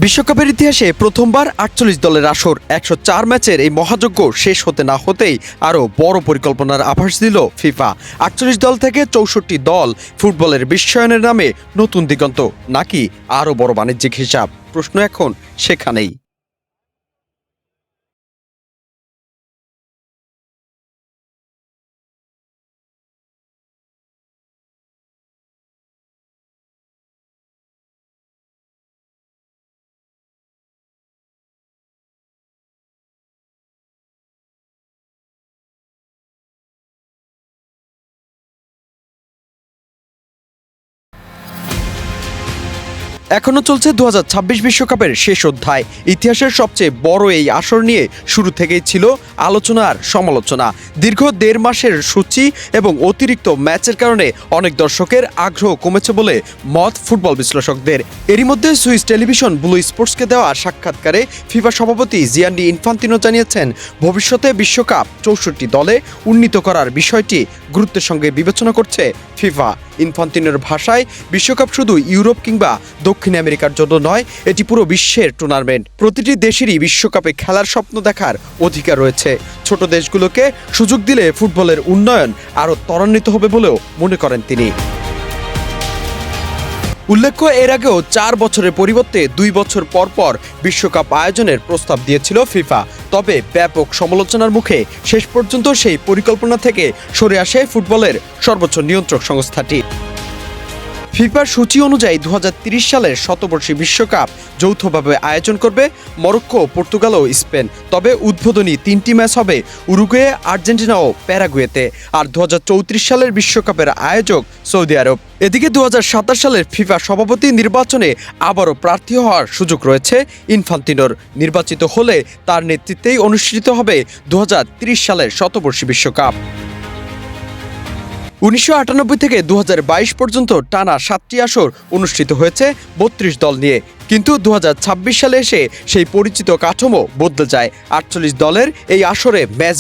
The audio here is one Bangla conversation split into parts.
বিশ্বকাপের ইতিহাসে প্রথমবার ৪৮ দলের আসর ১০৪ ম্যাচের এই মহাযজ্ঞ শেষ হতে না হতেই আরও বড় পরিকল্পনার আভাস দিল ফিফা। ৪৮ দল থেকে ৬৪ দল, ফুটবলের বিশ্বায়নের নামে নতুন দিগন্ত, নাকি আরও বড় বাণিজ্যিক হিসাব? প্রশ্ন এখন সেখানেই। এখনও চলছে ২০২৬ বিশ্বকাপের শেষ অধ্যায়। ইতিহাসের সবচেয়ে বড় এই আসর নিয়ে শুরু থেকেই ছিল আলোচনা আর সমালোচনা। দীর্ঘ ১.৫ মাসের সূচি এবং অতিরিক্ত ম্যাচের কারণে অনেক দর্শকের আগ্রহ কমেছে বলে মত ফুটবল বিশ্লেষকদের। এরই মধ্যে সুইস টেলিভিশন ব্লু স্পোর্টসকে দেওয়া সাক্ষাৎকারে ফিফা সভাপতি জিয়ান্নি ইনফান্তিনো জানিয়েছেন, ভবিষ্যতে বিশ্বকাপ ৬৪ দলে উন্নীত করার বিষয়টি গুরুত্বের সঙ্গে বিবেচনা করছে ফিফা। ইনফান্তিনোর ভাষায়, বিশ্বকাপ শুধু ইউরোপ কিংবা দক্ষিণ আমেরিকার জন্য নয়, এটি পুরো বিশ্বের টুর্নামেন্ট। প্রতিটি দেশেরই বিশ্বকাপে খেলার স্বপ্ন দেখার অধিকার রয়েছে। ছোট দেশগুলোকে সুযোগ দিলে ফুটবলের উন্নয়ন আরও ত্বরান্বিত হবে বলেও মনে করেন তিনি। উল্লেখ্য, এর আগেও ৪ বছরের পরিবর্তে ২ বছর পর পর বিশ্বকাপ আয়োজনের প্রস্তাব দিয়েছিল ফিফা। তবে ব্যাপক সমালোচনার মুখে শেষ পর্যন্ত সেই পরিকল্পনা থেকে সরে আসে ফুটবলের সর্বোচ্চ নিয়ন্ত্রক সংস্থাটি। ফিফার সূচি অনুযায়ী ২০৩০ সালের শতবর্ষী বিশ্বকাপ যৌথভাবে আয়োজন করবে মরক্কো, পর্তুগাল ও স্পেন। তবে উদ্বোধনী ৩টি ম্যাচ হবে উরুগুয়ে, আর্জেন্টিনা ও প্যারাগুয়েতে। আর ২০৩৪ সালের বিশ্বকাপের আয়োজক সৌদি আরব। এদিকে ২০২৭ সালের ফিফা সভাপতি নির্বাচনে আবারও প্রার্থী হওয়ার সুযোগ রয়েছে ইনফান্তিনোর। নির্বাচিত হলে তার নেতৃত্বেই অনুষ্ঠিত হবে ২০৩০ সালের শতবর্ষী বিশ্বকাপ। ১৯৯৮ থেকে ২০২২ পর্যন্ত টানা ৭টি আসর অনুষ্ঠিত হয়েছে ৩২ দল নিয়ে। কিন্তু ২০২৬ সালে এসে সেই পরিচিত কাঠামো বদলে যায়। ৪৮ দলের এই আসরে ম্যাচ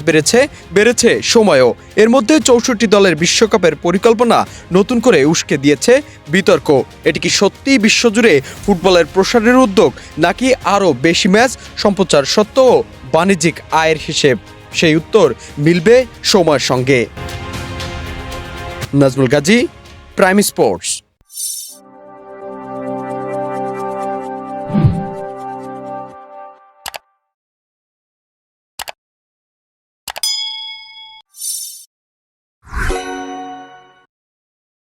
বেড়েছে সময়ও। এর মধ্যে ৬৪ দলের বিশ্বকাপের পরিকল্পনা নতুন করে উস্কে দিয়েছে বিতর্ক। এটি কি সত্যিই বিশ্বজুড়ে ফুটবলের প্রসারের উদ্যোগ, নাকি আরও বেশি ম্যাচ সম্প্রচার সত্ত্বেও বাণিজ্যিক আয়ের হিসেব? সেই উত্তর মিলবে সময়ের সঙ্গে। Nazmul Gazi, prime sports.